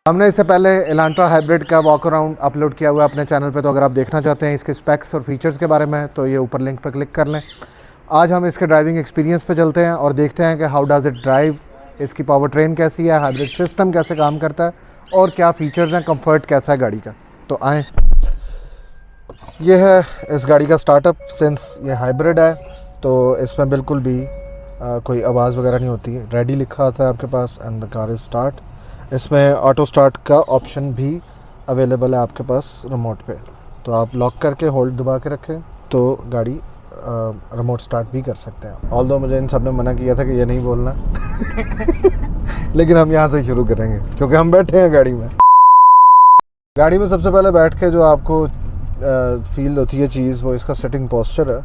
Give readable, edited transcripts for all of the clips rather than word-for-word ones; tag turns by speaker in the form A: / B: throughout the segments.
A: हमने इससे पहले एलांट्रा हाइब्रिड का वॉक अराउंड अपलोड किया हुआ है अपने चैनल पे, तो अगर आप देखना चाहते हैं इसके स्पेक्स और फीचर्स के बारे में तो ये ऊपर लिंक पर क्लिक कर लें। आज हम इसके ड्राइविंग एक्सपीरियंस पे चलते हैं और देखते हैं कि हाउ डज़ इट ड्राइव, इसकी पावर ट्रेन कैसी है, हाइब्रिड सिस्टम कैसे काम करता है और क्या फ़ीचर्स हैं, कंफर्ट कैसा है गाड़ी का। तो आएँ, ये है इस गाड़ी का स्टार्टअप। सिंस ये हाइब्रिड है तो इसमें बिल्कुल भी कोई आवाज़ वगैरह नहीं होती है। रेडी लिखा आता है आपके पास and the car is start. इसमें ऑटो स्टार्ट का ऑप्शन भी अवेलेबल है आपके पास रिमोट पे, तो आप लॉक करके होल्ड दबा के रखें तो गाड़ी रिमोट स्टार्ट भी कर सकते हैं। ऑल्दो मुझे इन सब ने मना किया था कि ये नहीं बोलना लेकिन हम यहाँ से शुरू करेंगे क्योंकि हम बैठे हैं गाड़ी में। गाड़ी में सबसे पहले बैठ के जो आपको फील होती है चीज़ वो इसका सिटिंग पोस्चर है,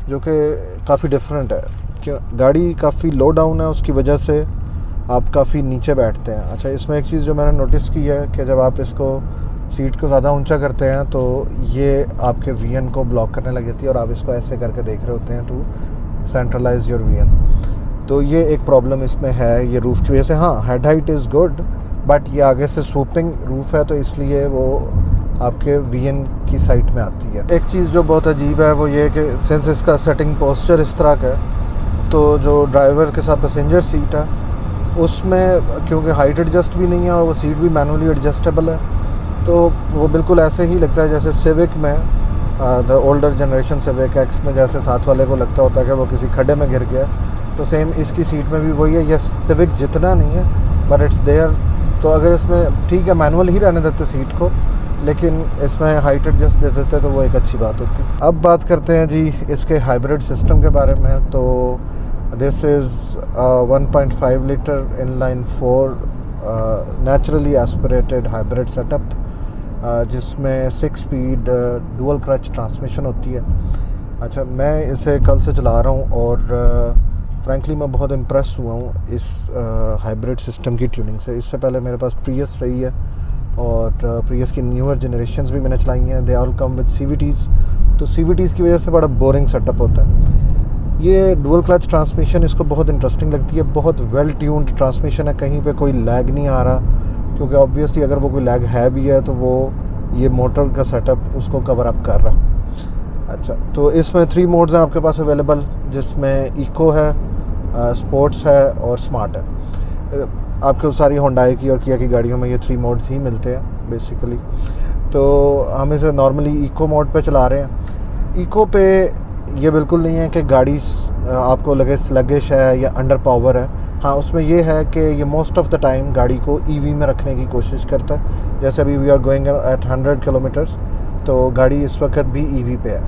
A: जो कि काफ़ी डिफरेंट है। क्यों, गाड़ी काफ़ी लो डाउन है, उसकी वजह से आप काफ़ी नीचे बैठते हैं। अच्छा, इसमें एक चीज़ जो मैंने नोटिस की है कि जब आप इसको सीट को ज़्यादा ऊंचा करते हैं तो ये आपके वीएन को ब्लॉक करने लग जाती है और आप इसको ऐसे करके देख रहे होते हैं टू सेंट्रलाइज योर वीएन। तो ये एक प्रॉब्लम इसमें है, ये रूफ़ की वजह से। हाँ, head height is good, but ये आगे से स्वूपिंग रूफ़ है तो इसलिए वो आपके वीएन की साइड में आती है। एक चीज़ जो बहुत अजीब है वो ये कि सिंस इसका सेटिंग पोस्चर इस तरह का है तो जो ड्राइवर के साथ पैसेंजर सीट है उसमें क्योंकि हाइट एडजस्ट भी नहीं है और वो सीट भी मैनुअली एडजस्टेबल है, तो वो बिल्कुल ऐसे ही लगता है जैसे सिविक में the older generation civic x में जैसे साथ वाले को लगता होता है कि वो किसी खड्डे में गिर गया, तो सेम इसकी सीट में भी वही है। ये सिविक जितना नहीं है बट इट्स देयर। तो अगर इसमें ठीक है मैनुअल ही रहने देते सीट को, लेकिन इसमें हाइट एडजस्ट दे देते तो वो एक अच्छी बात होती। अब बात करते हैं जी इसके हाइब्रिड सिस्टम के बारे में। तो this is 1.5 litre inline 4 naturally aspirated hybrid setup, जिसमें 6 स्पीड डुअल क्लच ट्रांसमिशन होती है। अच्छा, मैं इसे कल से चला रहा हूँ और फ्रैंकली मैं बहुत इम्प्रेस हुआ हूँ इस हाइब्रिड सिस्टम की ट्यूनिंग से। इससे पहले मेरे पास प्रियस रही है और प्रियस की न्यूअर जनरेशन्स भी मैंने चलाई हैं। They all come with CVTs, तो CVTs की वजह से बड़ा बोरिंग सेटअप होता है। ये डुअल क्लच ट्रांसमिशन इसको बहुत इंटरेस्टिंग लगती है, बहुत वेल ट्यून्ड ट्रांसमिशन है, कहीं पे कोई लैग नहीं आ रहा, क्योंकि ऑब्वियसली अगर वो कोई लैग है भी है तो वो ये मोटर का सेटअप उसको कवर अप कर रहा। अच्छा, तो इसमें 3 मोड्स हैं आपके पास अवेलेबल, जिसमें इको है, स्पोर्ट्स है और स्मार्ट है। आपको सारी होंडाई की और किया की गाड़ियों में ये 3 मोड्स ही मिलते हैं बेसिकली। तो हम इसे नॉर्मली इको मोड पे चला रहे हैं। इको पे ये बिल्कुल नहीं है कि गाड़ी आपको लगे स्लगिश है या अंडर पावर है। हाँ, उसमें ये है कि ये मोस्ट ऑफ द टाइम गाड़ी को EV में रखने की कोशिश करता है। जैसे अभी we are going at 100 kilometres, तो गाड़ी इस वक्त भी EV पे है।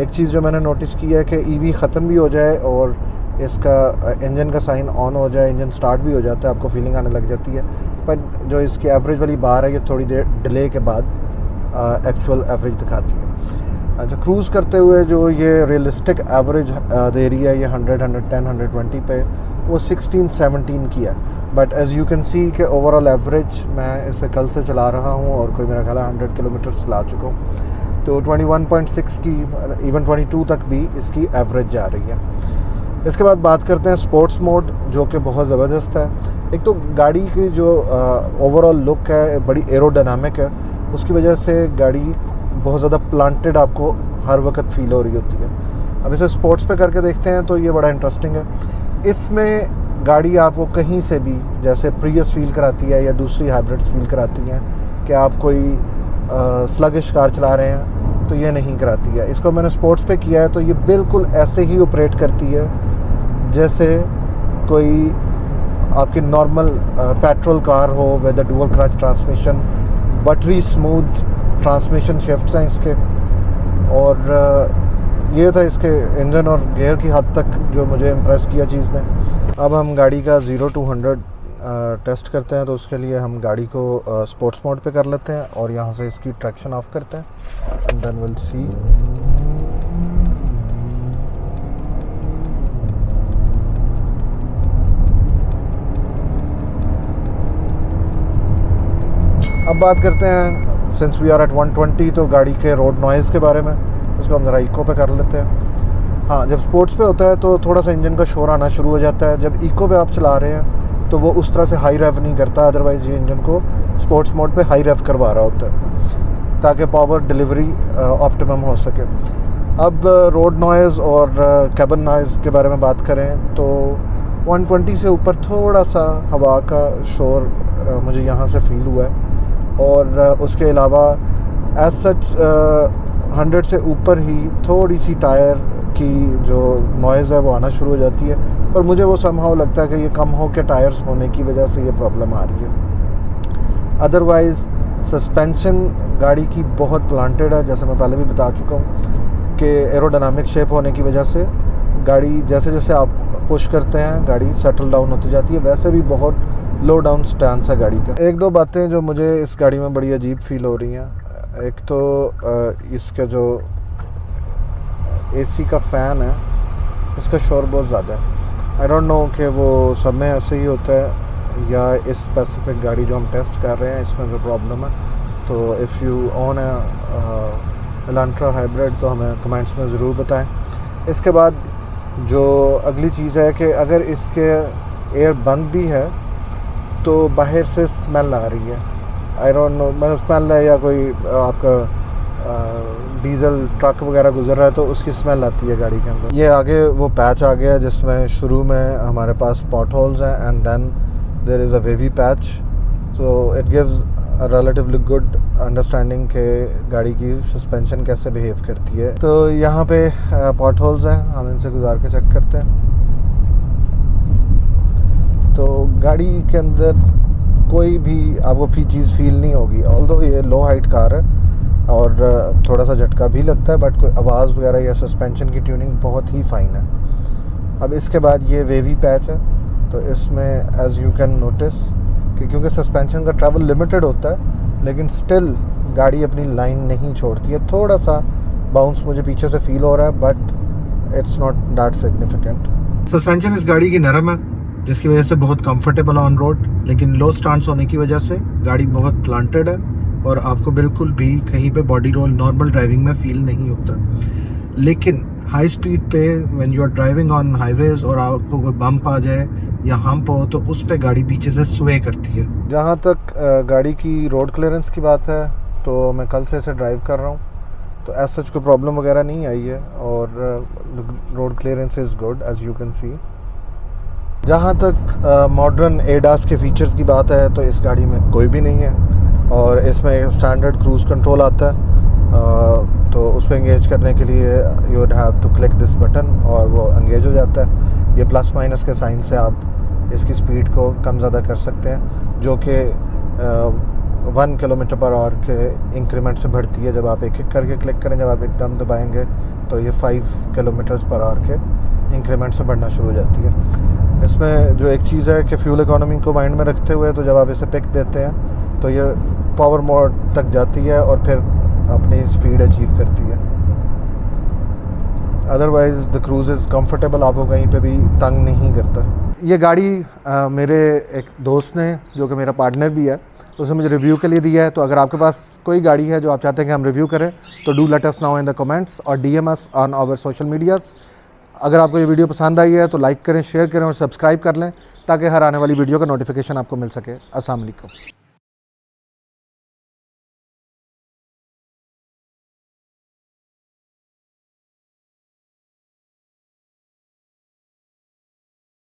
A: एक चीज़ जो मैंने नोटिस की है कि EV ख़त्म भी हो जाए और इसका इंजन का साइन ऑन हो जाए, इंजन स्टार्ट भी हो जाता है, आपको फीलिंग आने लग जाती है। पर जो इसकी एवरेज वाली बार है ये थोड़ी देर डिले के बाद एक्चुअल एवरेज दिखाती है। अच्छा, क्रूज़ करते हुए जो ये रियलिस्टिक एवरेज दे रही है ये 100, 110, 120 पे, वो 16-17 की है। बट एज़ यू कैन सी कि ओवरऑल एवरेज मैं इसे कल से चला रहा हूँ और कोई मेरा ख्याल है 100 किलोमीटर चला चुका हूँ, तो 21.6 की, इवन 22 तक भी इसकी एवरेज जा रही है। इसके बाद बात करते हैं स्पोर्ट्स मोड, जो कि बहुत ज़बरदस्त है। एक तो गाड़ी की जो ओवरऑल लुक है बड़ी एरोडायनामिक है, उसकी वजह से गाड़ी बहुत ज़्यादा प्लांटेड आपको हर वक्त फील हो रही होती है। अब इसे स्पोर्ट्स पे करके देखते हैं तो ये बड़ा इंटरेस्टिंग है। इसमें गाड़ी आपको कहीं से भी, जैसे प्रियस फील कराती है या दूसरी हाइब्रिड्स फील कराती हैं कि आप कोई स्लगिश कार चला रहे हैं, तो ये नहीं कराती है। इसको मैंने स्पोर्ट्स पे किया है तो ये बिल्कुल ऐसे ही ऑपरेट करती है जैसे कोई आपकी नॉर्मल पेट्रोल कार हो with dual clutch transmission. Buttery smooth transmission shifts हैं इसके, और ये था इसके इंजन और गियर की हद तक जो मुझे इम्प्रेस किया चीज़ ने। अब हम गाड़ी का 0 to 100 टेस्ट करते हैं, तो उसके लिए हम गाड़ी को स्पोर्ट्स मोड पे कर लेते हैं और यहाँ से इसकी ट्रैक्शन ऑफ करते हैं एंड देन विल सी। अब बात करते हैं, सिंस वी आर एट 120, तो गाड़ी के रोड नॉइज़ के बारे में। इसको हम ज़रा इको पे कर लेते हैं। हाँ, जब स्पोर्ट्स पे होता है तो थोड़ा सा इंजन का शोर आना शुरू हो जाता है। जब इको पे आप चला रहे हैं तो वो उस तरह से हाई रेव नहीं करता, अदरवाइज़ ये इंजन को स्पोर्ट्स मोड पे हाई रेव करवा रहा होता है ताकि पावर डिलीवरी ऑप्टिमम हो सके। अब रोड नॉइज़ और कैबिन नॉइज़ के बारे में बात करें तो 120 से ऊपर थोड़ा सा हवा का शोर मुझे यहाँ से फ़ील हुआ है, और उसके अलावा एज सच 100 से ऊपर ही थोड़ी सी टायर की जो नॉइज़ है वो आना शुरू हो जाती है, पर मुझे वो समहाउ लगता है कि ये कम हो के टायर्स होने की वजह से ये प्रॉब्लम आ रही है। अदरवाइज़ सस्पेंशन गाड़ी की बहुत प्लांटेड है, जैसे मैं पहले भी बता चुका हूँ कि एरोडायनामिक शेप होने की वजह से गाड़ी जैसे जैसे आप पुश करते हैं गाड़ी सेटल डाउन होती जाती है, वैसे भी बहुत लो डाउन स्टैंस है गाड़ी का। एक दो बातें जो मुझे इस गाड़ी में बड़ी अजीब फील हो रही हैं, एक तो इसका जो एसी का फ़ैन है इसका शोर बहुत ज़्यादा है। आई डोंट नो कि वो सब में ऐसे ही होता है या इस स्पेसिफिक गाड़ी जो हम टेस्ट कर रहे हैं इसमें जो प्रॉब्लम है। तो if you own Elantra hybrid तो हमें कमेंट्स में ज़रूर बताएं। इसके बाद जो अगली चीज़ है कि अगर इसके एयर बंद भी है तो बाहर से स्मेल आ रही है। आई डोंट नो, मतलब स्मेल है या कोई आपका डीज़ल ट्रक वगैरह गुजर रहा है तो उसकी स्मेल आती है गाड़ी के अंदर। ये आगे वो पैच आ गया जिसमें शुरू में हमारे पास पॉट होल्स हैं and then there is a wavy patch, so it gives a relatively good understanding के गाड़ी की सस्पेंशन कैसे बिहेव करती है। तो यहाँ पे पॉट होल्स हैं, हम इनसे गुजार के चेक करते हैं। तो गाड़ी के अंदर कोई भी आपको चीज़ फील नहीं होगी, ऑल्दो ये लो हाइट कार है और थोड़ा सा झटका भी लगता है, बट कोई आवाज़ वगैरह या सस्पेंशन की ट्यूनिंग बहुत ही फ़ाइन है। अब इसके बाद ये वेवी पैच है, तो इसमें एज़ यू कैन नोटिस कि क्योंकि सस्पेंशन का ट्रैवल लिमिटेड होता है लेकिन स्टिल गाड़ी अपनी लाइन नहीं छोड़ती है। थोड़ा सा बाउंस मुझे पीछे से फील हो रहा है but it's not that significant. Suspension इस गाड़ी की नरम है जिसकी वजह से बहुत कंफर्टेबल ऑन रोड, लेकिन लो स्टांस होने की वजह से गाड़ी बहुत प्लांटेड है और आपको बिल्कुल भी कहीं पे बॉडी रोल नॉर्मल ड्राइविंग में फील नहीं होता। लेकिन हाई स्पीड पे when you are driving on highways और आपको कोई बम्प आ जाए या हम्प हो तो उस पे गाड़ी पीछे से स्वे करती है। जहाँ तक गाड़ी की रोड क्लियरेंस की बात है तो मैं कल से इसे ड्राइव कर रहा हूँ, तो एज सच कोई प्रॉब्लम वगैरह नहीं आई है और road clearance is good as you can see. जहाँ तक मॉडर्न एडास के फीचर्स की बात है तो इस गाड़ी में कोई भी नहीं है और इसमें स्टैंडर्ड क्रूज़ कंट्रोल आता है, तो उसको एंगेज करने के लिए you would have to click this button और वो एंगेज हो जाता है। ये प्लस माइनस के साइन से आप इसकी स्पीड को कम ज़्यादा कर सकते हैं, जो कि 1 किलोमीटर पर आवर के इंक्रीमेंट से बढ़ती है। जब आप एक एक करके क्लिक करें, जब आप एकदम दबाएंगे तो ये 5 किलोमीटर्स पर आवर के इंक्रीमेंट से बढ़ना शुरू हो जाती है। इसमें जो एक चीज़ है कि फ्यूल इकोनॉमी को माइंड में रखते हुए तो जब आप इसे पिक देते हैं तो ये पावर मोड तक जाती है और फिर अपनी स्पीड अचीव करती है। Otherwise the cruise is comfortable, आपको कहीं पे भी तंग नहीं करता। ये गाड़ी मेरे एक दोस्त ने जो कि मेरा पार्टनर भी है उसने मुझे रिव्यू के लिए दिया है। तो अगर आपके पास कोई गाड़ी है जो आप चाहते हैं कि हम रिव्यू करें तो do let us know in the comments और DM us on our social medias. अगर आपको ये वीडियो पसंद आई है तो लाइक करें, शेयर करें और सब्सक्राइब कर लें ताकि हर आने वाली वीडियो का नोटिफिकेशन आपको मिल सके। अस्सलाम वालेकुम।